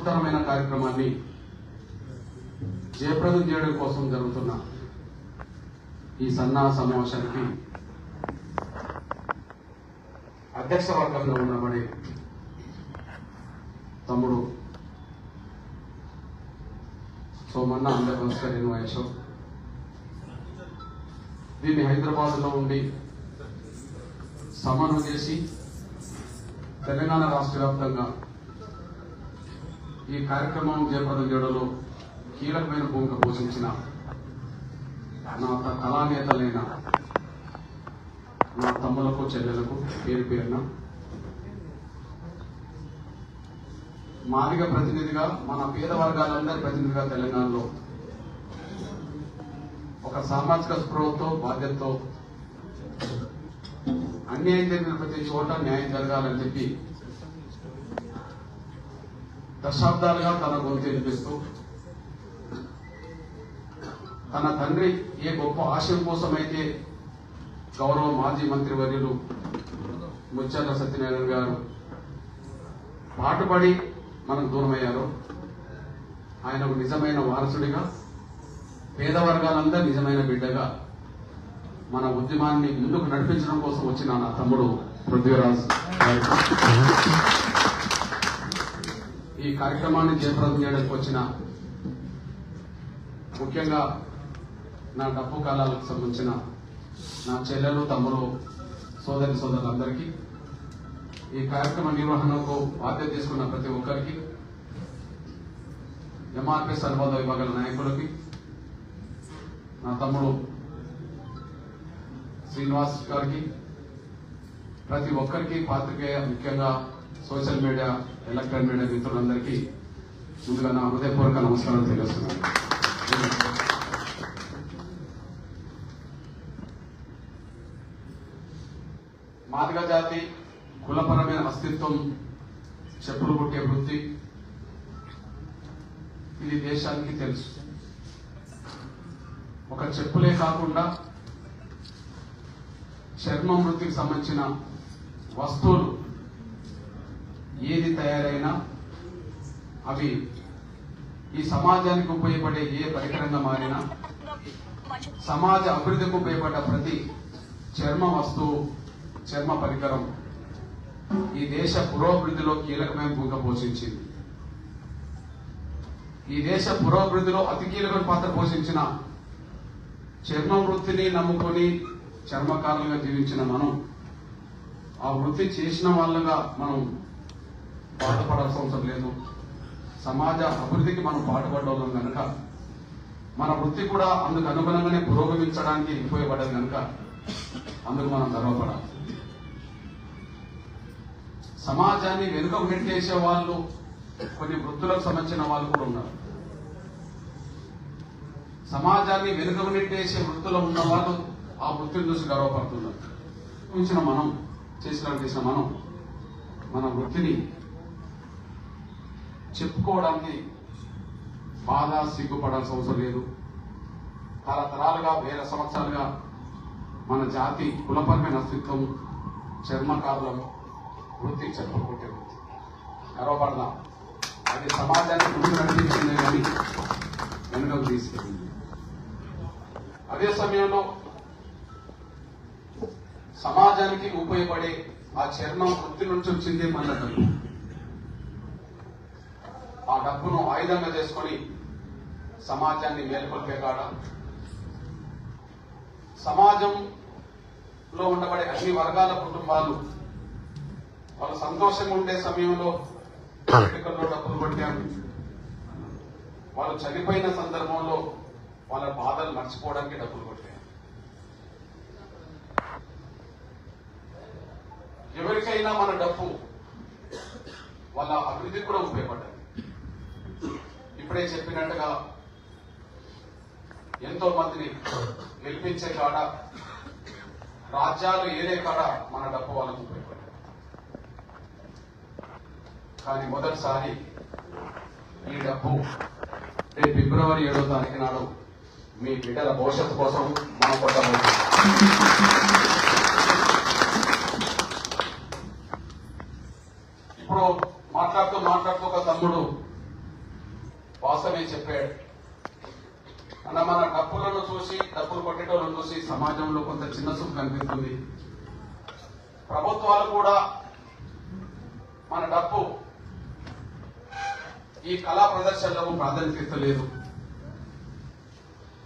బృహత్తరమైన కార్యక్రమాన్ని జయప్రదం చేయడం కోసం జరుగుతున్న ఈ సన్నాహ సమావేశానికి అధ్యక్ష వర్గంలో ఉన్నబడి తమ్ముడు సోమన్న అందరూ నమస్కారం వయసు దీన్ని హైదరాబాద్లో ఉండి సమన్వయం చేసి తెలంగాణ రాష్ట్ర వ్యాప్తంగా ఈ కార్యక్రమం జయప్రదం చేయడంలో కీలకమైన భూమిక పోషించిన నా కళానేతలైన నా తమ్ములకు చెల్లెలకు పేరు పేరున మాదిగ ప్రతినిధిగా మన పేద వర్గాలందరి ప్రతినిధిగా తెలంగాణలో ఒక సామాజిక స్పృహతో బాధ్యతతో అన్యాయం జరిగిన ప్రతి చోట న్యాయం జరగాలని చెప్పి దశాబ్దాలుగా తన గొంతు వినిపిస్తూ తన తండ్రి ఏ గొప్ప ఆశయం కోసమైతే గౌరవ మాజీ మంత్రివర్యులు ముత్యాల సత్యనారాయణ గారు పాటుపడి మనకు దూరమయ్యారు. ఆయన నిజమైన వారసుడిగా పేద వర్గాలందరూ నిజమైన బిడ్డగా మన ఉద్యమాన్ని ముందుకు నడిపించడం కోసం వచ్చిన నా తమ్ముడు పృథ్వీరాజ్ ఈ కార్యక్రమాన్ని జయప్రదం చేయడానికి వచ్చిన ముఖ్యంగా నా డప్పు కాలాలకు సంబంధించిన నా చెల్లెలు తమ్ముడు సోదరులందరికీ ఈ కార్యక్రమ నిర్వహణకు బాధ్యత తీసుకున్న ప్రతి ఒక్కరికి ఎంఆర్పిఎస్ అనుబంధ విభాగాల నాయకులకి నా తమ్ముడు శ్రీనివాస్ గారికి ప్రతి ఒక్కరికి పాత్రికేయ ముఖ్యంగా సోషల్ మీడియా ఎలక్ట్రానిక్ మీడియా మిత్రులందరికీ ముందుగా నా హృదయపూర్వక నమస్కారం తెలియజేస్తున్నాను. మాదిగ జాతి కులపరమైన అస్తిత్వం చెప్పులు కొట్టే వృత్తి ఇది దేశానికి తెలుసు. ఒక చెప్పులే కాకుండా చర్మం వృత్తికి సంబంధించిన వస్తువులు ఏది తయారైనా అవి ఈ సమాజానికి ఉపయోగపడే ఏ పరికరంగా మారినా సమాజ అభివృద్ధికి ఉపయోగపడ్డ ప్రతి చర్మ వస్తువు చర్మ పరికరం ఈ దేశ పురోభివృద్ధిలో కీలకమైన భూమిక పోషించింది. ఈ దేశ పురోభివృద్ధిలో అతి కీలకమైన పాత్ర పోషించిన చర్మ వృత్తిని నమ్ముకొని చర్మకారులుగా జీవించిన మనం ఆ వృత్తి చేసిన వాళ్ళగా మనం బాధపడాల్సిన అవసరం లేదు. సమాజ అభివృద్ధికి మనం పాటుపడ్డాం కనుక మన వృత్తి కూడా అందుకు అనుగుణంగానే పురోగమించడానికి ఉపయోగపడదు కనుక అందుకు మనం గర్వపడాలి. సమాజాన్ని వెనుకకు నెట్టేసే వాళ్ళు కొన్ని వృత్తులకు సంబంధించిన వాళ్ళు కూడా ఉన్నారు. సమాజాన్ని వెనుకకు నెట్టేసే వృత్తులో ఉన్న వాళ్ళు ఆ వృత్తిని చూసి గర్వపడుతున్నారు. మనం చేసిన మనం మన వృత్తిని చెప్పుకోవడానికి బాగా సిగ్గుపడాల్సిన అవసరం లేదు. తరతరాలుగా వేల సంవత్సరాలుగా మన జాతి కులపరమైన అస్తిత్వం చర్మకారులం వృత్తి చెప్పుకుంటే వృత్తి గర్వపడదాం. అది సమాజాన్ని ముందు నడిపించిందే కానీ వెనుకకు తీసుకెళ్ళింది. అదే సమయంలో సమాజానికి ఉపయోగపడే ఆ చర్మం వృత్తి నుంచి వచ్చిందే మన డబ్బు. ఆ డబ్బును ఆయుధంగా చేసుకొని సమాజాన్ని మేలుకొల్పే కాడ సమాజంలో ఉండబడే అన్ని వర్గాల కుటుంబాలు వాళ్ళు సంతోషంగా ఉండే సమయంలో ఎన్నికల్లో డబ్బులు కొట్టారు. వాళ్ళు చనిపోయిన సందర్భంలో వాళ్ళ బాధలు మర్చిపోవడానికి డబ్బులు కొట్టారు. ఎవరికైనా మన డబ్బు వాళ్ళ అభివృద్ధికి కూడా ఉపయోగపడ్డది. ఇప్పుడే చెప్పినట్టుగా ఎంతో మందిని గెలిపించే కాడ రాజ్యాలు ఏదే కాడ మన డబ్బు వాళ్ళకు ఉపయోగపడ్డది. కానీ మొదటిసారి ఈ డబ్బు రేపు ఫిబ్రవరి 7వ తారీఖు నాడు మీ బిడ్డల భవిష్యత్తు కోసం మనం కొట్టబోతున్నాం. ఇప్పుడు మాట్లాడుతూ ఒక తమ్ముడు వాస్తవమే చెప్పాడు. మన డప్పులను చూసి, డప్పులు కొట్టేటోళ్ళను చూసి సమాజంలో కొంత చిన్న చూపు కనిపిస్తుంది. ప్రభుత్వాలు కూడా మన డప్పు ఈ కళా ప్రదర్శనలకు ప్రాధాన్యత ఇస్తలేదు.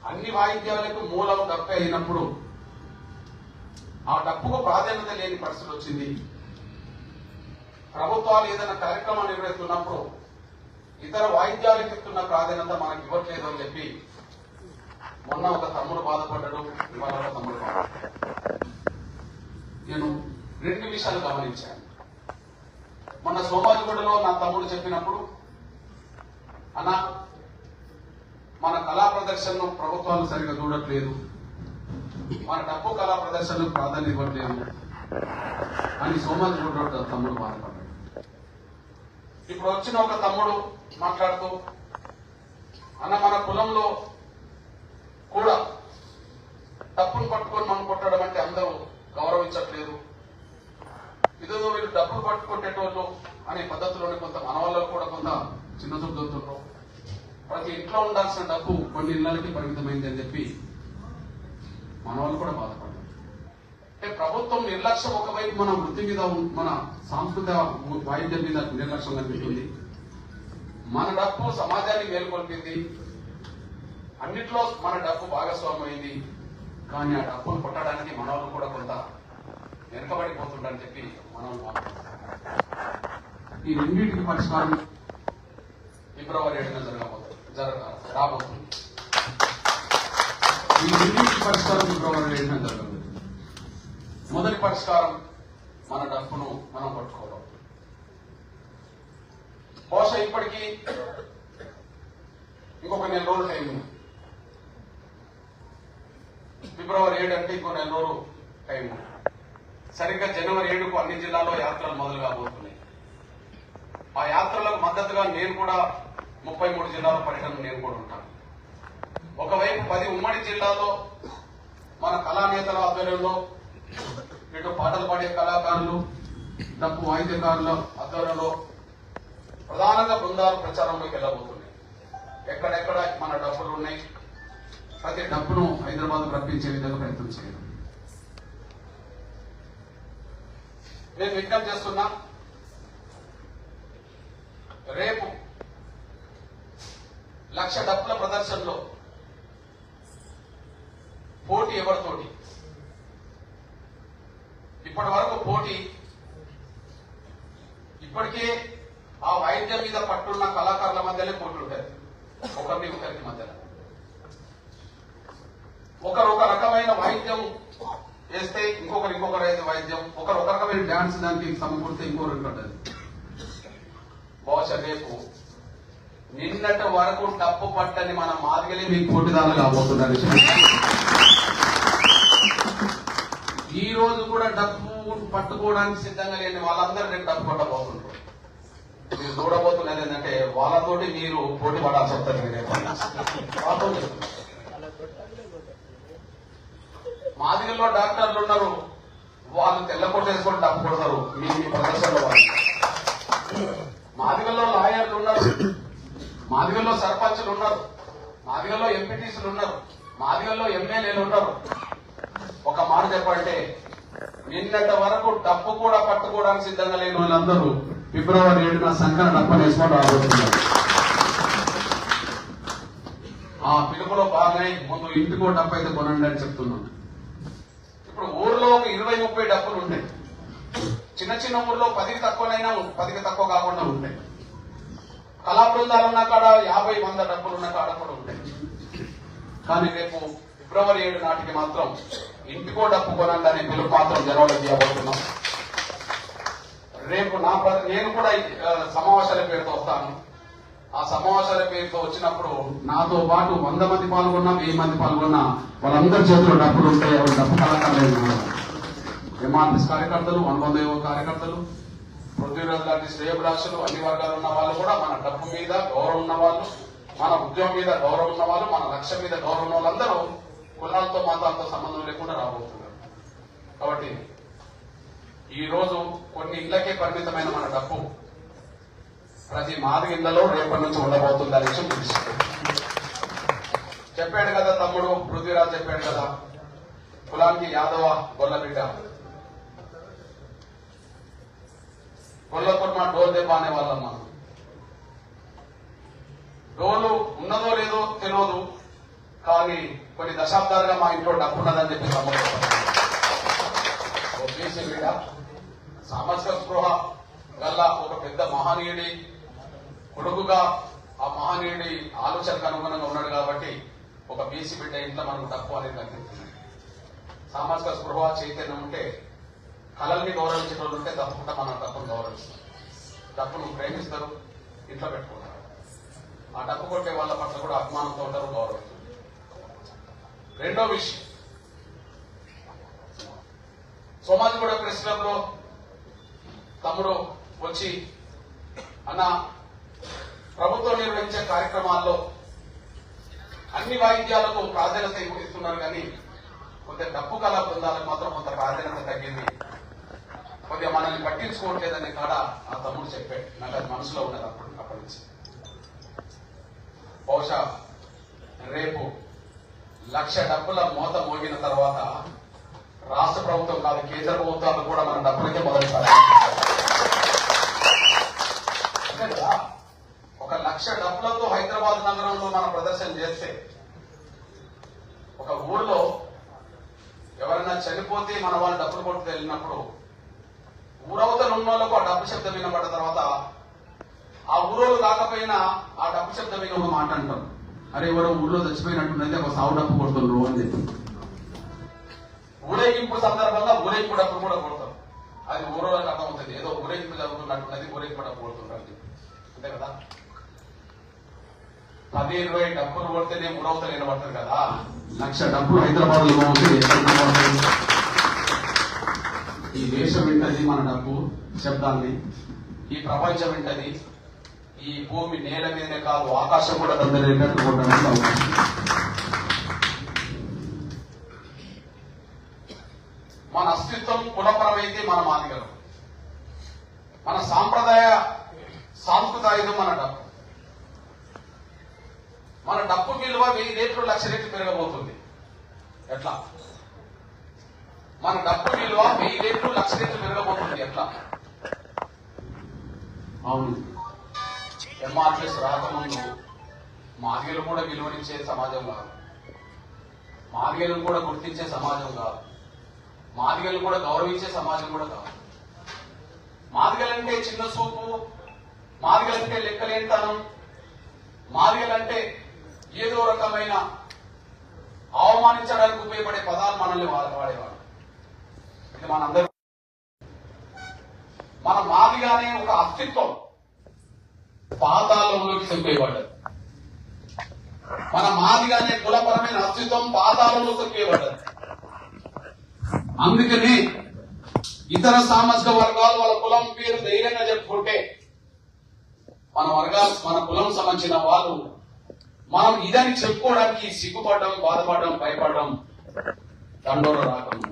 అన్ని వాయిద్యాలకు మూలం డప్పే అయినప్పుడు ఆ డప్పుకు ప్రాధాన్యత లేని పరిస్థితి వచ్చింది. ప్రభుత్వాలు ఏదైనా కార్యక్రమం నిర్వహిస్తున్నప్పుడు ఇతర వాయిద్యాలకు ఇస్తున్న ప్రాధాన్యత మనకి ఇవ్వట్లేదు అని చెప్పి మొన్న ఒక తమ్ముడు బాధపడ్డాడు, ఇవాళ ఒక తమ్ముడు బాధపడ్డాడు. నేను రెండు విషయాలు గమనించాను. మొన్న సోమాజిగూడలో నా తమ్ముడు చెప్పినప్పుడు, అన్న మన కళా ప్రదర్శనను ప్రభుత్వాలు సరిగా చూడట్లేదు, మన డప్పు కళా ప్రదర్శనకు ప్రాధాన్యత ఇవ్వట్లేదు అని సోమాజిగూడ తమ్ముడు బాధపడ్డాడు. ఇప్పుడు వచ్చిన ఒక తమ్ముడు మాట్లాడుతూ, అన్న మన కులంలో కూడా డప్పులు పట్టుకొని మనం కొట్టడం అంటే అందరూ గౌరవించట్లేదు, ఇదేదో వీళ్ళు డబ్బులు పట్టుకొట్టేటోళ్ళు అనే పద్ధతిలోనే కొంత మన వాళ్ళకు కూడా కొంత చిన్న చూపుతున్నారు. ప్రతి ఇంట్లో ఉండాల్సిన డబ్బు కొన్ని ఇళ్లకి పరిమితమైంది అని చెప్పి మన వాళ్ళు కూడా బాధపడ్డారు. అంటే ప్రభుత్వం నిర్లక్ష్యం ఒకవైపు మన వృత్తి మీద, మన సాంస్కృతిక వాయిద్యం మీద నిర్లక్ష్యం కనిపిస్తుంది. మన డబ్బు సమాజాన్ని మేల్కొల్పింది, అన్నిట్లో మన డబ్బు భాగస్వామ్యమైంది. కానీ ఆ డబ్బును కొట్టడానికి మన వాళ్ళు కూడా కొంత వెనకబడిపోతుందని చెప్పి మనం ఈ రెండింటికి పరిష్కారం ఫిబ్రవరి 7న రాబోతుంది. ఈ రెండింటికి పరిష్కారం ఫిబ్రవరి 7న జరగబోతుంది. మొదటి పరిష్కారం మన డబ్బును మనం పట్టుకోవడం. బహుశా ఇప్పటికీ ఇంకొక నెల రోజులు టైం ఉంది. ఫిబ్రవరి 7 అంటే ఇంకో నెల రోజులు టైం ఉంది. సరిగ్గా జనవరి 7కు అన్ని జిల్లాల్లో యాత్రలు మొదలు కాబోతున్నాయి. ఆ యాత్రలకు మద్దతుగా నేను కూడా 33 జిల్లాల పర్యటన నేను కూడా ఉంటాను. ఒకవైపు 10 ఉమ్మడి జిల్లాలో మన కళానేతల ఆధ్వర్యంలో, ఇటు పాటలు పాడే కళాకారులు, డప్పు వాయిద్యకారుల ఆధ్వర్యంలో ప్రధానంగా బృందాలు ప్రచారంలోకి వెళ్ళబోతున్నాయి. ఎక్కడెక్కడ మన డప్పులు ఉన్నాయి, ప్రతి డప్పును హైదరాబాద్ రప్పించే విధంగా ప్రయత్నం చేయడం. నేను విజ్ఞప్తి చేస్తున్నా, రేపు 1,00,000 డప్పుల ప్రదర్శనలో పోటీ ఎవరితోటి? ఇప్పటి వరకు పోటీ ఇప్పటికే ఆ వాయిద్యం మీద పట్టున్న కళాకారుల మధ్యనే పోటీ ఉంటాయి. ఒకరికి మధ్యలో ఒకరు ఒక రకమైన వాయిద్యం వేస్తే ఇంకొకరు అయితే వాయిద్యం, ఒకరు ఒక రకమైన డాన్స్ దానికి సమకూరితే ఇంకొకరు పడ్డది. బహుశా రేపు నిన్నటి వరకు డప్పు పట్టని మన మాదిగలే మీకు పోటీదారులు కాబోతున్నారు. ఈ రోజు కూడా డప్పు పట్టుకోవడానికి సిద్ధంగా లేని వాళ్ళందరూ రేపు డప్పు పట్టబోతున్నారు. మీరు చూడబోతున్నది ఏంటంటే వాళ్ళతోటి మీరు పోటీ పడాల్సి వస్తుంది. మాదిగల్లో డాక్టర్లు ఉన్నారు, వాళ్ళు తెల్ల కొట్టేసుకొని డప్పు కొడతారు మీ ప్రదర్శనలో. వాళ్ళు మాదిగల్లో లాయర్లు ఉన్నారు, మాదిగల్లో సర్పంచులు ఉన్నారు, మాదిగల్లో ఎంపీటీసీలు ఉన్నారు, మాదిగల్లో ఎమ్మెల్యేలు ఉన్నారు. ఒక మాట చెప్పంటే నిన్నటి వరకు డప్పు కూడా పట్టుకోవడానికి సిద్ధంగా లేని వాళ్ళందరూ ఫిబ్రవరి 7న సంకన డప్పని వేసుకొని రాబోతున్నారు. ఆ పిలుపులో బాగానే ముందు ఇంటికో డప్పు అయితే కొనండి అని చెప్తున్నాను. ఇప్పుడు ఊర్లో 20-30 డప్పులు ఉంటాయి. చిన్న చిన్న ఊర్లో 10కి తక్కువనైనా 10కి తక్కువ కాకుండా ఉంటాయి. కళా బృందాలు ఉన్న కాడ 50-100 డప్పులు ఉన్న కాడ కూడా ఉంటాయి. కానీ రేపు ఫిబ్రవరి 7 నాటికి మాత్రం ఇంటికో డప్పు కొనండి అనే పిలుపు మాత్రం జనవరి చేయబోతున్నాం. రేపు నేను కూడా సమావేశాల పేరుతో వస్తాను. ఆ సమావేశాల పేరుతో వచ్చినప్పుడు నాతో పాటు 100 మంది పాల్గొన్నా, 1000 మంది పాల్గొన్నా వాళ్ళందరి చేతిలో డప్పులు ఉంటాయి. ఎవరు డప్పు కళాకారులు, ఎంఆర్ఎస్ కార్యకర్తలు, అనుబంధ కార్యకర్తలు, పృథ్వీరాజ్ లాంటి శ్రేయభిలాషులు, అన్ని వర్గాలు ఉన్న వాళ్ళు కూడా మన డప్పు మీద గౌరవం ఉన్న వాళ్ళు, మన ఉద్యోగం మీద గౌరవం ఉన్న వాళ్ళు, మన లక్ష్యం మీద గౌరవం ఉన్న వాళ్ళందరూ కులాలతో మతాలతో సంబంధం లేకుండా రాబోతున్నారు. కాబట్టి ఈ రోజు కొన్ని ఇళ్లకే పరిమితమైన మన డప్పు ప్రతి మాదిగిళ్లలో రేపటి నుంచి ఉండబోతుంది అనే విషయం తెలుస్తుంది. చెప్పాడు కదా తమ్ముడు పృథ్వీరాజ్, చెప్పాడు కదా కులానికి యాదవ గొల్లబిడ్డ, గొల్లకుర్మ డోల్ దెబ్బ అనే వాళ్ళం మనం. డోలు ఉన్నదో లేదో తెలియదు, కానీ కొన్ని దశాబ్దాలుగా మా ఇంట్లో డబ్బు ఉన్నదని చెప్పి తమ్ముడు బీసీ బిడ్డ, సామాజిక స్పృహ గల్ల ఒక పెద్ద మహనీయుడి కొడుకుగా ఆ మహనీయుడి ఆలోచనకు అనుగుణంగా ఉన్నాడు కాబట్టి ఒక బీసీ బిడ్డ ఇంట్లో మనకు తప్పు అనేది కనిపిస్తుంది. సామాజిక స్పృహ చైతన్యం ఉంటే, కళల్ని గౌరవించే వాళ్ళు ఉంటే తప్పకుండా మనం తప్పును గౌరవిస్తాం. తప్పును ప్రేమిస్తారు, ఇంట్లో పెట్టుకుంటారు. ఆ డప్పు కొట్టే వాళ్ళ పట్ల కూడా అభిమానంతో ఉంటారు, గౌరవిస్తారు. రెండో విషయం, సోమాజిగూడ ప్రెస్ క్లబ్ లో తమ్ముడు వచ్చి అన్న ప్రభుత్వం నిర్వహించే కార్యక్రమాల్లో అన్ని వాయిద్యాలకు ప్రాధాన్యత ఇస్తున్నారు, కానీ కొద్దిగా డప్పు కళా బృందాలకు మాత్రం కొంత ప్రాధాన్యత తగ్గింది, కొద్దిగా మనల్ని పట్టించుకోవట్లేదనే కాడ ఆ తమ్ముడు చెప్పాడు. నాకు అది మనసులో ఉన్నది అప్పటి నుంచి. బహుశా రేపు 1,00,000 డబ్బుల మోత మోగిన తర్వాత రాష్ట్ర ప్రభుత్వం కాదు, కేంద్ర ప్రభుత్వాలు కూడా మన డబ్బులకే మొదలు ఒక 1,00,000 డబ్బులతో హైదరాబాద్ నగరంలో మనం ప్రదర్శన చేస్తే, ఒక ఊర్లో ఎవరైనా చనిపోతే మన వాళ్ళు డబ్బులు కొట్టు వెళ్ళినప్పుడు ఊరవతలు ఉన్న వాళ్ళకు ఆ డబ్బు శబ్దం వినబడ్డ తర్వాత ఆ ఊరోళ్ళు కాకపోయినా ఆ డబ్బు శబ్దం విని ఒక మాట అంటాం, అరే ఎవరో ఊళ్ళో చచ్చిపోయినట్టున్నది ఒక సాగు డబ్బు కొడుతుండ్రు అని చెప్పి. ఊరేగింపు సందర్భంగా ఊరేగింపు డబ్బులు కూడా కొడతారు. అది ఊరోళ్ళకి అర్థమవుతుంది, ఏదో ఊరేగింపు జరుగుతున్నట్టున్నది, ఊరేగింపు డబ్బు కొడుతుండ్రు అని చెప్పి. అంతే కదా, 10-20 డబ్బులు కొడితేనే ఊరవతలు వినబడతారు కదా. 1,00,000 డబ్బులు హైదరాబాద్ లో ఈ దేశం వింటది మన డబ్బు శబ్దాన్ని, ఈ ప్రపంచం వింటది, ఈ భూమి నేల మీదనే కాదు ఆకాశం కూడా దందరేటట్టు కొట్టడానికి అవకాశం. మన అస్తిత్వం కులపరమైతే మన మాదిగలు, మన సాంప్రదాయ సాంస్కృతాయుధం మన డబ్బు. మన డబ్బు విలువ 1000 రెట్లు 1,00,000 రెట్లు పెరగబోతుంది. ఎట్లా? మన డబ్బు విలువ 1000 రెట్లు 1,00,000 రెట్లు పెరగబోతుంది. ఎట్లా? అవును, ఎంఆర్ఎస్ రాకముందు మాదిగలు కూడా విలువనిచ్చే సమాజం కాదు, మాదిగలను కూడా గుర్తించే సమాజం కాదు, మాదిగలు కూడా గౌరవించే సమాజం కూడా కాదు. మాదిగలంటే చిన్న చూపు, మాదిగలంటే లెక్కలేనితనం, మాదిగలంటే ఏదో రకమైన అవమానించడానికి ఉపయోగపడే పదాలు మనల్ని వాడేవాడు. ఇది మనందరూ మన మాదిగానే ఒక అస్తిత్వం పాతాళంలోకి చంపేయబడ్డది. మన మాదిగానే కులపరమైన అస్తిత్వం పాతాళంలో చంపేయబడ్డది. అందుకని ఇతర సామాజిక వర్గాలు వాళ్ళ కులం పేరు ధైర్యంగా చెప్పుకుంటే, మన కులం సంబంధించిన వాళ్ళు మనం ఇదని చెప్పుకోవడానికి సిగ్గుపడడం, బాధపడడం, భయపడడం దండోర రాకముందు.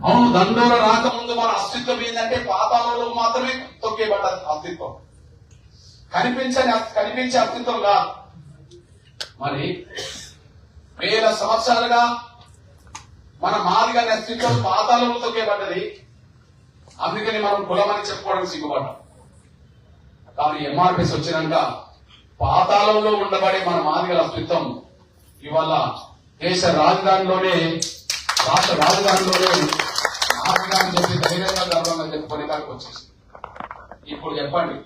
అవును, దండోర రాకముందు మన అస్తిత్వం ఏంటంటే పాతాళంలో మాత్రమే తొక్కేబడ్డ అస్తిత్వం, కనిపించే అస్తిత్వం కాదు. మరి 1000 సంవత్సరాలుగా మన మాదిగా అస్తిత్వం పాతాళంలో తొక్కేబడ్డది. అందుకని మనం కులమని చెప్పుకోవడానికి సిగ్గుపడ్డాం. కానీ ఎంఆర్పిఎస్ వచ్చినాక పాతాళంలో ఉండబడే మన మాదిగల అస్తిత్వం ఇవాళ దేశ రాజధానిలోనే, రాష్ట్ర రాజధానిలోనే మాదిగా అని చెప్పి ధైర్యంగా గర్వంగా చెప్పుకునే దానికి వచ్చేసి. ఇప్పుడు చెప్పండి,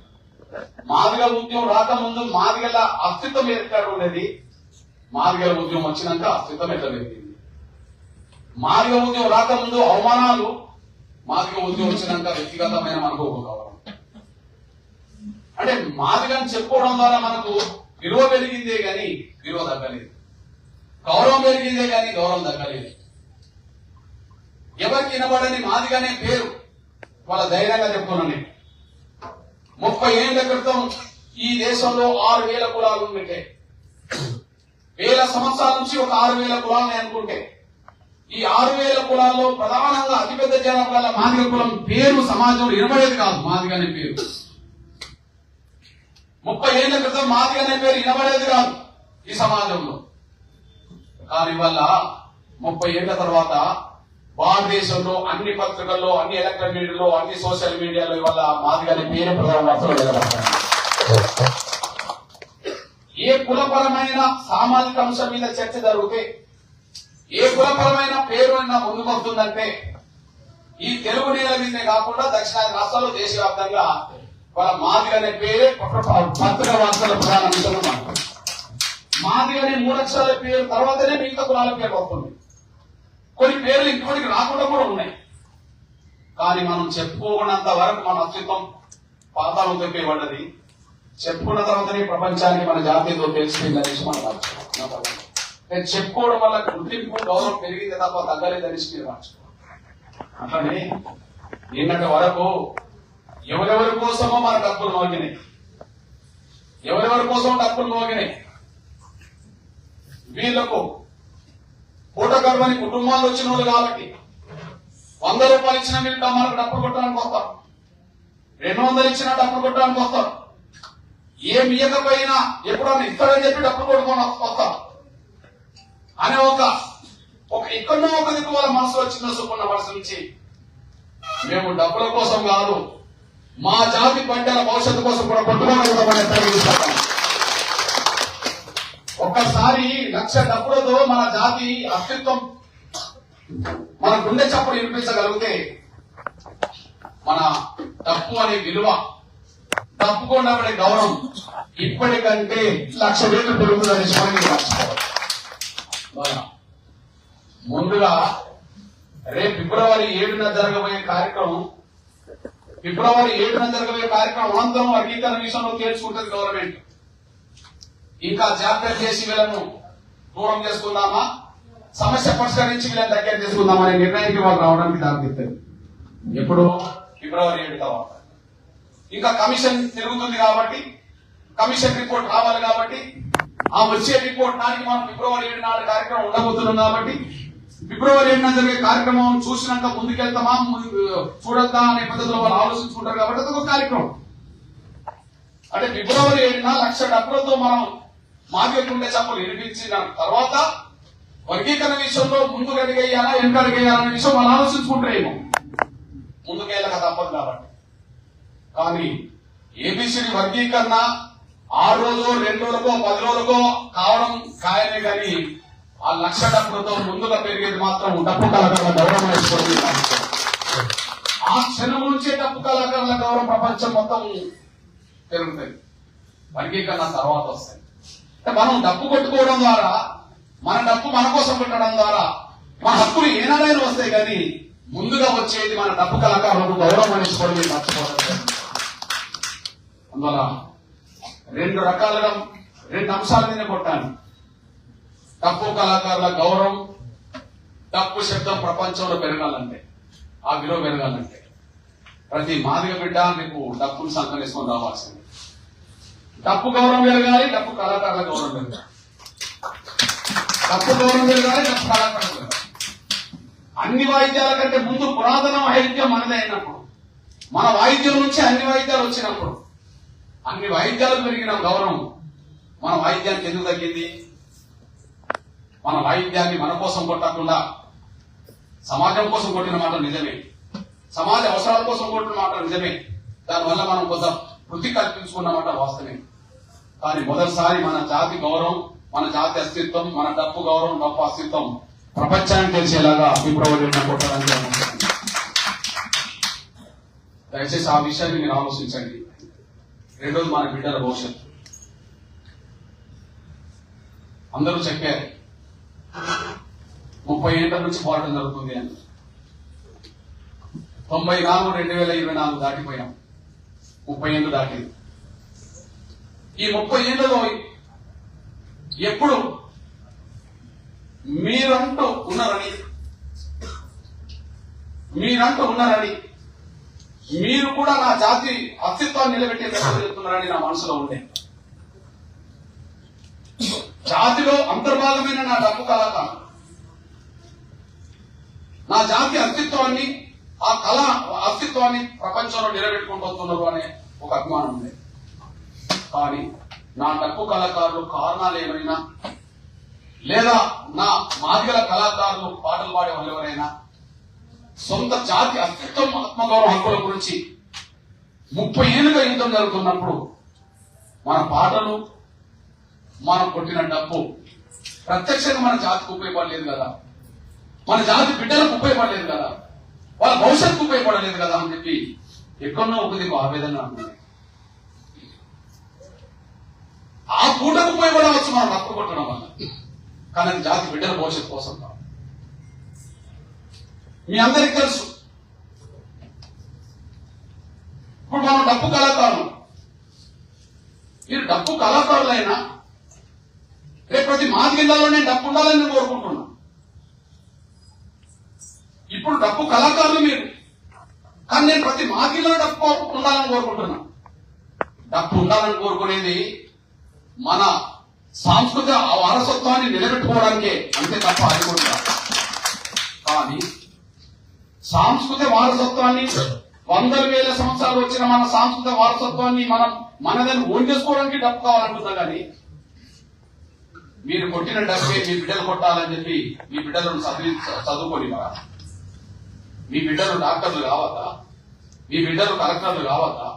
మాదిగ ఉద్యమం రాకముందు మాదిగల అస్తిత్వం ఎక్కడ ఉండేది, మాదిగల ఉద్యమం వచ్చినాక అస్తిత్వం ఎట్లా పెరిగింది? మాదిగ ఉద్యమం రాకముందు అవమానాలు, మాదిగ ఉద్యమం వచ్చినాక వ్యక్తిగతమైన మనకు కావాలి. అంటే మాదిగని చెప్పుకోవడం ద్వారా మనకు విలువ పెరిగిందే గాని విలువ తగ్గలేదు, గౌరవం పెరిగిందే గాని గౌరవం తగ్గలేదు. ఎవరికి వినబడని మాదిగానే పేరు వాళ్ళ ధైర్యంగా చెప్పుకున్నాను. 30 ఏళ్ల క్రితం ఈ దేశంలో 6,000 కులాలు ఉంటే, 1000 సంవత్సరాల నుంచి ఒక 6,000 కులాలని అనుకుంటే, ఈ 6,000 కులాల్లో ప్రధానంగా అతిపెద్ద జనాభా మాదిగ కులం పేరు సమాజంలో వినబడేది కాదు. మాదిగనే పేరు 30 ఏళ్ల క్రితం మాది అనే పేరు వినబడేది కాదు ఈ సమాజంలో. కానీ ఇవాళ 30 ఏళ్ల తర్వాత భారతదేశంలో అన్ని పత్రికల్లో, అన్ని ఎలక్ట్రానిక్ మీడియాలో, అన్ని సోషల్ మీడియాలో ఇవాళ మాది అనే పేరు ప్రధాన వార్తలు నిలబడతాయి. ఏ కులపరమైన సామాజిక అంశం మీద చర్చ జరిగితే, ఏ కులపరమైన పేరు అయినా ముందుకు వస్తుందంటే ఈ తెలుగు నేల మీదే కాకుండా దక్షిణాది రాష్ట్రాల్లో దేశవ్యాప్తంగా వాళ్ళ మాది అనే పేరే పత్రిక వార్తల ప్రధాన అంశం. మాది అనే 3 అక్షరాల పేరు తర్వాతనే మిగతా కులాల పేరు వస్తుంది. కొన్ని పేర్లు ఇంకోటికి రాకుండా కూడా ఉన్నాయి. కానీ మనం చెప్పుకోనంత వరకు మన అస్తిత్వం పాతాళం తొక్కేయబడ్డది. చెప్పుకున్న తర్వాతనే ప్రపంచానికి మన జాతీయతో తెలిసింది అనేసి మనం నేను చెప్పుకోవడం వల్ల గుర్తింపు గౌరవం పెరిగింది తప్ప తగ్గలేదనేసి మీరు మార్చుకోవాలి. అట్లనే నిన్నటి వరకు ఎవరెవరి కోసమో మన డబ్బులు మోగినాయి, ఎవరెవరి కోసం డబ్బులు మోగినాయి. వీళ్లకు పూటగర్వని కుటుంబాలు వచ్చిన వాళ్ళు కాబట్టి 100 రూపాయలు ఇచ్చిన వీళ్ళు మనకు డబ్బులు కొట్టడానికి వస్తారు, 200 ఇచ్చిన డబ్బులు కొట్టడానికి వస్తారు, ఏం ఇయ్యకపోయినా ఎప్పుడన్నా ఇస్తాడని చెప్పి డబ్బులు కొట్టుకొని వస్తారు అనే ఒక ఎక్కడో ఒక దిక్కు వాళ్ళ మనసులో చిన్న సుకున్న మనసు నుంచి మేము డబ్బుల కోసం కాదు, మా జాతి పంటల భవిష్యత్తు కోసం కూడా కొట్టుకోగలుగుతామని ఒక్కసారి 1,00,000 డబ్బులతో మన జాతి అస్తిత్వం మన గుండె చప్పుడు వినిపించగలిగితే మన డబ్బు అనే విలువ, తప్పుకున్నప్పటి గౌరవం ఇప్పటికంటే 1,00,000 రెట్లు పెరుగుతుందని ముందుగా రేపు ఫిబ్రవరి 7న జరగబోయే కార్యక్రమం అనంతరం వర్గీకరణ విషయంలో తేల్చుకుంటుంది గవర్నమెంట్. ఇంకా జాగ్రత్త చేసి వీళ్ళను దూరం చేసుకుందామా, సమస్య పరిష్కరించి వీళ్ళని దగ్గర చేసుకుందామా అనే నిర్ణయానికి వాళ్ళు రావడానికి దారితీస్తుంది. ఎప్పుడు? ఫిబ్రవరి 7 తర్వాత. ఇంకా కమిషన్ తిరుగుతుంది కాబట్టి, కమిషన్ రిపోర్ట్ రావాలి కాబట్టి, ఆ వచ్చే రిపోర్ట్ నాటికి మనం ఫిబ్రవరి 7 నాడు కార్యక్రమం ఉండబోతున్నాం కాబట్టి ఫిబ్రవరి 7న జరిగే కార్యక్రమం చూసినాక ముందుకెళ్తామా చూడద్దా అనే పద్ధతిలో వాళ్ళు ఆలోచించుకుంటారు కాబట్టి అదొక కార్యక్రమం. అంటే ఫిబ్రవరి 7న 1,00,000 డబ్బులతో మనం మాదిగకుండే చప్పులు వినిపించిన తర్వాత వర్గీకరణ విషయంలో ముందుకు అడిగేయాలా వెనక అడిగేయాలనే విషయం వాళ్ళు ఆలోచించుకుంటారేమో, ముందుకెళ్ళక తప్పదు కాబట్టి. కానీ ఏబిసిడి వర్గీకరణ 6 రోజులు 2 రోజులకో 10 రోజులకో కావడం ఖాయమే కానీ ఆ 1,00,000 డబ్బులతో ముందుగా పెరిగేది మాత్రం డప్పు కళాకారుల గౌరవం వేసుకోండి. ఆ క్షణం నుంచే డప్పు కళాకారుల గౌరవం ప్రపంచం మొత్తం పెరుగుతుంది. వర్గీకరణ తర్వాత వస్తాయి. మనం డప్పు కొట్టుకోవడం ద్వారా, మన డప్పు మన కోసం పెట్టడం ద్వారా మన హక్కులు ఏనాడైనా వస్తాయి. కానీ ముందుగా వచ్చేది మన డప్పు కళాకారులకు గౌరవం అనేసుకోవడం మర్చిపోవడం. అందువల్ల 2 రకాలుగా 2 అంశాల మీద కొట్టాను. డప్పు కళాకారుల గౌరవం, డప్పు శబ్దం ప్రపంచంలో పెరగాలంటే, ఆ విలువ పెరగాలంటే ప్రతి మాదిగ బిడ్డ మీకు డప్పును సంకలించుకొని రావాల్సింది. డప్పు గౌరవం పెరగాలి, డప్పు కళాకారుల గౌరవం పెరగాలి. డప్పు గౌరవం పెరగాలి, డప్పు కళాకారుల పెరగాలి. అన్ని వాయిద్యాల కంటే ముందు పురాతన వాయిద్యం మనదే అయినప్పుడు, మన వాయిద్యం నుంచి అన్ని వాయిద్యాలు వచ్చినప్పుడు, అన్ని వాయిద్యాలకు పెరిగిన గౌరవం మన వాయిద్యానికి ఎందుకు తగ్గింది? మన వాయిద్యాన్ని మన కోసం కొట్టకుండా సమాజం కోసం కొట్టిన మాట నిజమే, సమాజ అవసరాల కోసం కొట్టిన మాట నిజమే. దానివల్ల మనం కొంత వృత్తి కల్పించుకున్నమాట వాస్తవమే. కానీ మొదటిసారి మన జాతి గౌరవం, మన జాతి అస్తిత్వం, మన డప్పు గౌరవం, డప్పు అస్తిత్వం ప్రపంచానికి తెలిసేలాగా ఫిబ్రవరి 7న కొట్టడానికి దయచేసి ఆ విషయాన్ని మీరు ఆలోచించండి. రెండోది మన బిడ్డల భవిష్యత్తు. అందరూ చెప్పారు 30 ఏళ్ల నుంచి పోరాటం జరుగుతుంది అని. 94 2024 దాటిపోయాం, 30 ఏళ్ళు దాటింది. ఈ 30 ఏళ్లలో ఎప్పుడు మీరంటూ ఉన్నారని మీరు కూడా నా జాతి అస్తిత్వాన్ని నిలబెట్టే చెప్తున్నారని నా మనసులో ఉండే. జాతిలో అంతర్భాగమైన నా డప్పు కళాకారులు నా జాతి అస్తిత్వాన్ని, ఆ కళ అస్తిత్వాన్ని ప్రపంచంలో నిలబెట్టుకుంటూ వస్తున్నారు అనే ఒక అభిమానం ఉంది. కానీ నా డప్పు కళాకారులు కారణాలు ఏమైనా లేదా నా మాదిగల కళాకారులు పాటలు పాడే వాళ్ళు ఎవరైనా సొంత జాతి అస్తిత్వం ఆత్మగౌరవ హక్కుల గురించి 30 ఏళ్ళుగా యుద్ధం జరుగుతున్నప్పుడు మన పాటలు మనం కొట్టిన డప్పు ప్రత్యక్షంగా మన జాతికి ఉపయోగపడలేదు కదా, మన జాతి బిడ్డలకు ఉపయోగపడలేదు కదా, వాళ్ళ భవిష్యత్తుకు ఉపయోగపడలేదు కదా అని చెప్పి ఎక్కడో ఒక దిక్కు ఆవేదన అనుకున్నాయి. ఆ పూటకు ఉపయోగపడవచ్చు మనం డప్పు కొట్టడం వల్ల, కానీ అది జాతి బిడ్డల భవిష్యత్తు కోసం కాదు. మీ అందరికీ తెలుసు, ఇప్పుడు మనం డప్పు కళాకారులు, మీరు డప్పు కళాకారులైనా రేపు ప్రతి మాదిగల్లో నేను డప్పు ఉండాలని నేను కోరుకుంటున్నా. ఇప్పుడు డప్పు కళాకారులు మీరు, కానీ నేను ప్రతి మాదిగలో డప్పు ఉండాలని కోరుకుంటున్నా. డప్పు ఉండాలని కోరుకునేది మన సాంస్కృతిక వారసత్వాన్ని నిలబెట్టుకోవడానికే, అంతే తప్ప అది కూడా. కానీ సాంస్కృతిక వారసత్వాన్ని 100,000 సంవత్సరాలు వచ్చిన మన సాంస్కృతిక వారసత్వాన్ని మనం మనదని ఓన్ చేసుకోవడానికి డప్పు కావాలంటుందా. కానీ మీరు కొట్టిన డబ్బే మీ బిడ్డలు కొట్టాలని చెప్పి మీ బిడ్డలను చదువుకొని మరా, మీ బిడ్డలు డాక్టర్లు కావద్దా, మీ బిడ్డలు కలెక్టర్లు కావద్దా,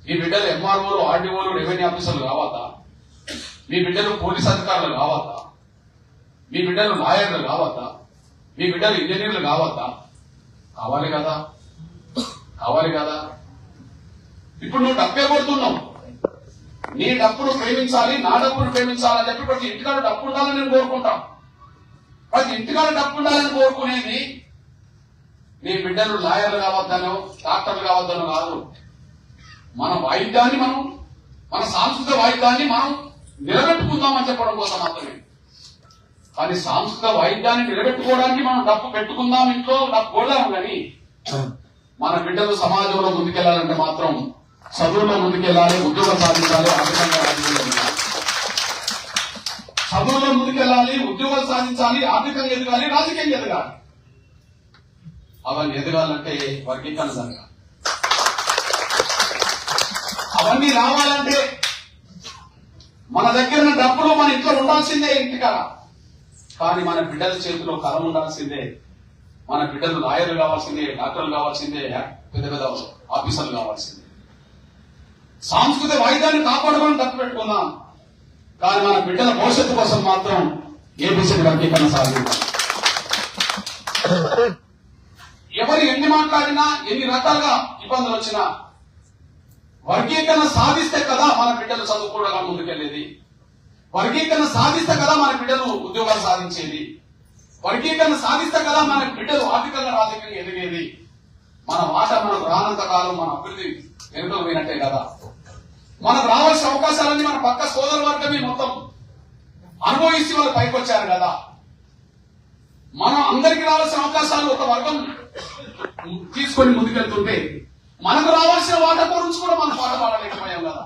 మీ బిడ్డలు ఎంఆర్ఓలు ఆర్డీఓలు రెవెన్యూ ఆఫీసర్లు కావద్దా, మీ బిడ్డలు పోలీస్ అధికారులు కావద్దా, మీ బిడ్డలు లాయర్లు కావద్దా, మీ బిడ్డలు ఇంజనీర్లు కావద్దా? కావాలి కదా, కావాలి కదా. ఇప్పుడు నువ్వు డబ్బే కొడుతున్నావు, నీ డబ్బును ప్రేమించాలి, నా డబ్బును ప్రేమించాలని చెప్పి ప్రతి ఇంటికాడ డబ్బు ఉండాలని నేను కోరుకుంటాం. ప్రతి ఇంటికాడ డబ్బు ఉండాలని కోరుకునేది నీ బిడ్డలు లాయర్లు కావద్దనో డాక్టర్లు కావద్దనో కాదు. మన వాయిద్యాన్ని మనం, మన సాంస్కృతిక వాయిద్యాన్ని మనం నిలబెట్టుకుందామని చెప్పడం కోసం మాత్రమే. కానీ సాంస్కృతిక వాయిద్యాన్ని నిలబెట్టుకోవడానికి మనం డబ్బు పెట్టుకుందాం, ఇంట్లో డబ్బు కొడదాం. కానీ మన బిడ్డలు సమాజంలో ముందుకెళ్లాలంటే మాత్రం చదువులో ముందుకెళ్లాలి, ఉద్యోగం సాధించాలి, ఆర్థికంగా రాజకీయాలు చదువులో ముందుకెళ్లాలి, ఉద్యోగాలు సాధించాలి, ఆర్థికంగా ఎదగాలి, రాజకీయంగా ఎదగాలి. అవన్నీ ఎదగాలంటే వర్గీకరణ జరగాలి. అవన్నీ రావాలంటే మన దగ్గర డబ్బులు మన ఇంట్లో ఉండాల్సిందే ఇంటికాడ. కానీ మన బిడ్డల చేతిలో కలం ఉండాల్సిందే. మన బిడ్డలు లాయర్లు కావాల్సిందే, డాక్టర్లు కావాల్సిందే, పెద్ద పెద్ద ఆఫీసర్లు కావాల్సిందే. సాంస్కృతిక వాయిద్యాన్ని కాపాడుకొని డబ్బు పెట్టుకుందాం. కానీ మన బిడ్డల భవిష్యత్తు కోసం మాత్రం ఏబిసిడి వర్గీకరణ సాధించాలి. ఎవరు ఎన్ని మాట్లాడినా, ఎన్ని రకాలుగా ఇబ్బందులు వచ్చినా వర్గీకరణ సాధిస్తే కదా మన బిడ్డలు చదువుకోవడం ముందుకెళ్లేది. వర్గీకరణ సాధిస్తే కదా మన బిడ్డలు ఉద్యోగాలు సాధించేది. వర్గీకరణ సాధిస్తే కదా మన బిడ్డలు ఆర్థికంగా రాజకీయంగా ఎదిగేది. మన మాట మనకు రానంత కాలం మన అభివృద్ధి వెనుకలు పోయినట్టే కదా. మనకు రావాల్సిన అవకాశాలన్నీ మన పక్క సోదర వర్గమే మొత్తం అనుభవించి వాళ్ళు పైకి వచ్చారు కదా. మనం అందరికి రావాల్సిన అవకాశాలు ఒక వర్గం తీసుకొని ముందుకెళ్తుంటే మనకు రావాల్సిన వాటా గురించి కూడా మనం పాట పాడలేకపోయాం కదా.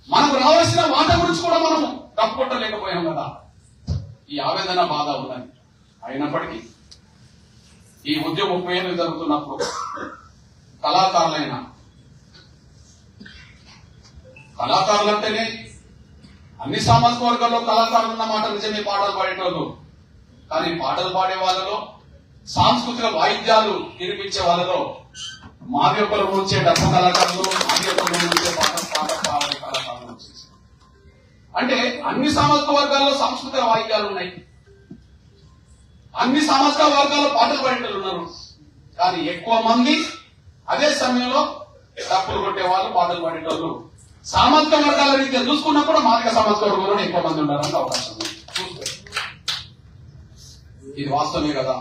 మనకు రావాల్సిన వాటా గురించి కూడా మనం డబ్బు కొట్టలేకపోయాం కదా. ఈ ఆవేదన బాధ ఉన్నది. అయినప్పటికీ ఈ ఉద్యమం 30 ఏళ్ళు జరుగుతున్నప్పుడు కళాకారులంటేనే అన్ని సామాజిక వర్గాల్లో కళాకారులు అన్నమాట నిజమే, పాటలు పాడేటోళ్ళు. కానీ పాటలు పాడే వాళ్ళలో, సాంస్కృతిక వాయిద్యాలు వినిపించే వాళ్ళలో మాది ఒక్కరు వచ్చే డబ్బు కళాకారులు, మాది ఒక్కరు వచ్చే పాట పాడే కళాకారులు వచ్చేసి, అంటే అన్ని సామాజిక వర్గాల్లో సాంస్కృతిక వాయిద్యాలు ఉన్నాయి, అన్ని సామాజిక వర్గాల్లో పాటలు పాడేటోళ్ళు ఉన్నారు. కానీ ఎక్కువ మంది అదే సమయంలో డప్పులు కొట్టేవాళ్ళు, పాటలు పాడేటోళ్ళు సామాజిక వర్గాల రీత్యా చూసుకున్నా కూడా మాదిక సామాజిక వర్గంలో ఎక్కువ మంది ఉండడానికి అవకాశం ఉంది. ఇది వాస్తవమే కదా,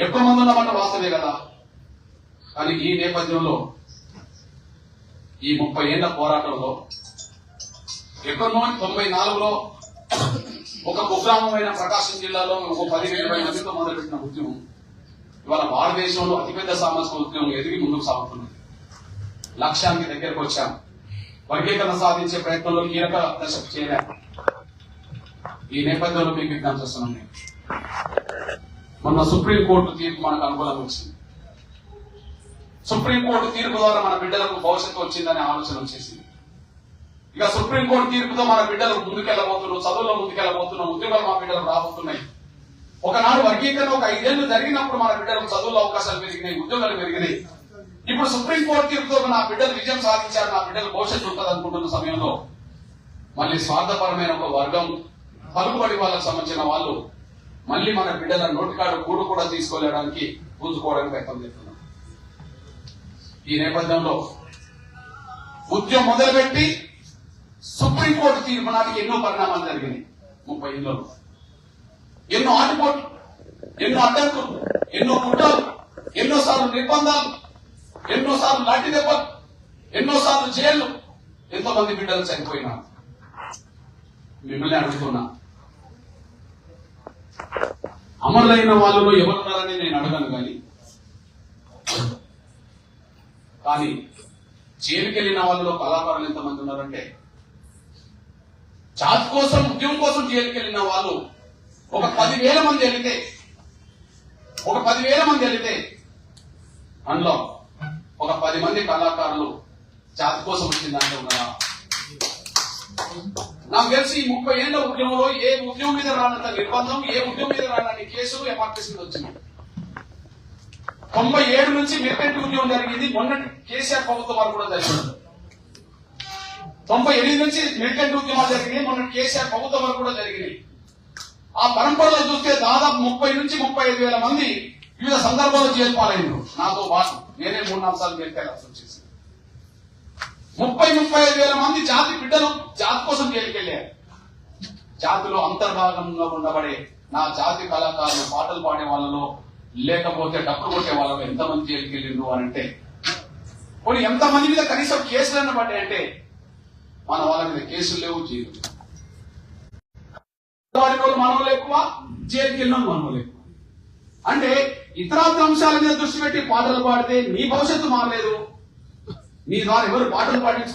ఎక్కువ మంది ఉన్నమాట వాస్తవమే కదా. కానీ ఈ నేపథ్యంలో ఈ 30 ఏళ్ల పోరాటంలో ఎక్కడో 94లో ఒక కుగ్రామమైన ప్రకాశం జిల్లాలో ఒక 10,000 మందితో మొదలుపెట్టిన ఉద్యమం ఇవాళ భారతదేశంలో అతిపెద్ద సామాజిక ఉద్యమం ఎదిగి ముందుకు సాగుతుంది. లక్ష్యానికి దగ్గరకు వచ్చాం. వర్గీకరణ సాధించే ప్రయత్నంలో కీలక దశకు చేరాం. ఈ నేపథ్యంలో మీకు విజ్ఞప్తి చేస్తున్నాం. మొన్న సుప్రీంకోర్టు తీర్పు మనకు అనుకూలంగా వచ్చింది. సుప్రీంకోర్టు తీర్పు ద్వారా మన బిడ్డలకు భవిష్యత్తు వచ్చిందనే ఆలోచన వచ్చేసింది. ఇక సుప్రీంకోర్టు తీర్పుతో మన బిడ్డలు ముందుకెళ్లబోతున్నాం, చదువులో ముందుకెళ్లబోతున్నాం, ఉద్యోగాలు మా బిడ్డలు రాబోతున్నాయి. ఒకనాడు వర్గీకరణ ఒక 5 ఏళ్లు జరిగినప్పుడు మన బిడ్డలకు చదువుల అవకాశాలు పెరిగినాయి, ఉద్యోగాలు పెరిగినాయి. ఇప్పుడు సుప్రీంకోర్టు తీర్పుతో నా బిడ్డలు విజయం సాధించారు, నా బిడ్డలు భవిష్యత్తు ఉంటుంది అనుకుంటున్న సమయంలో మళ్ళీ స్వార్థపరమైన ఒక వర్గం, పలుకుబడి వాళ్ళకు సంబంధించిన వాళ్ళు మళ్ళీ మన బిడ్డల నోటికాడు కూడు కూడా తీసుకోలేడానికి పూజుకోవడానికి ప్రయత్నం చేస్తున్నారు. ఈ నేపథ్యంలో ఉద్యమం మొదలుపెట్టి సుప్రీంకోర్టు తీర్పు నాటికి ఎన్నో పరిణామాలు జరిగినాయి. 30 ఏళ్లలో ఎన్నో ఆటుపోట్లు, ఎన్నో అడ్డంకులు, ఎన్నో కుట్రలు, ఎన్నోసార్లు నిర్బంధాలు, ఎన్నోసార్లు లాఠీ దెబ్బలు, ఎన్నోసార్లు జైళ్లు, ఎంతో మంది బిడ్డలు చనిపోయినారు. మిమ్మల్ని అడుగుతున్నా, అమరులైన వాళ్ళలో ఎవరున్నారని నేను అడగను కానీ జైలుకెళ్లిన వాళ్ళలో కళాకారులు ఎంతమంది ఉన్నారంటే, జాతి కోసం ఉద్యమం కోసం జైలుకెళ్లిన వాళ్ళు ఒక 10,000 మంది వెళితే అందులో ఒక 10 మంది కళాకారులు జాతి కోసం వచ్చిందంటే ఉన్నారా? నాకు తెలిసి ఈ 30 ఏళ్ల ఉద్యమంలో ఏ ఉద్యమం మీద రానంత నిర్బంధం, ఏ ఉద్యమం మీద రానని కేసులు ఎంఆర్టీసీ మీద వచ్చినాయి. 97 నుంచి మిలిటెంట్ ఉద్యమం జరిగింది, మొన్న కేసీఆర్ ప్రభుత్వం వారు కూడా జరిగింది. 98 నుంచి మిలిటెంట్ ఉద్యమాలు జరిగినాయి, మొన్న కేసీఆర్ ప్రభుత్వం వారు కూడా జరిగినాయి. ఆ పరంపరలో చూస్తే దాదాపు 30 నుంచి 35,000 మంది వివిధ సందర్భాల్లో జైలు పాలైనరు. నాతో పాటు నేనే 3-4 సార్లు జైలుకెళ్లాల్సి వచ్చేసి 30-35,000 మంది జాతి బిడ్డలు జాతి కోసం జైలుకెళ్లారు. జాతిలో అంతర్భాగంగా ఉండబడే నా జాతి కళాకారులు, పాటలు పాడే వాళ్ళలో లేకపోతే డబ్బులు కొట్టే వాళ్ళలో ఎంతమంది జైలుకెళ్ళిండ్రు అని అంటే, కొన్ని ఎంతమంది మీద కనీసం కేసులన్న పడ్డాయంటే మన వాళ్ళ మీద కేసులు లేవు, జైలు మనవలు ఎక్కువ, జైలుకి వెళ్ళిన మనవలు ఎక్కువ. అంటే ఇతరాత్ర అంశాల మీద దృష్టి పెట్టి పాటలు పాడితే నీ భవిష్యత్తు మారలేదు. నీ ద్వారా ఎవరు పాటలు పాడించు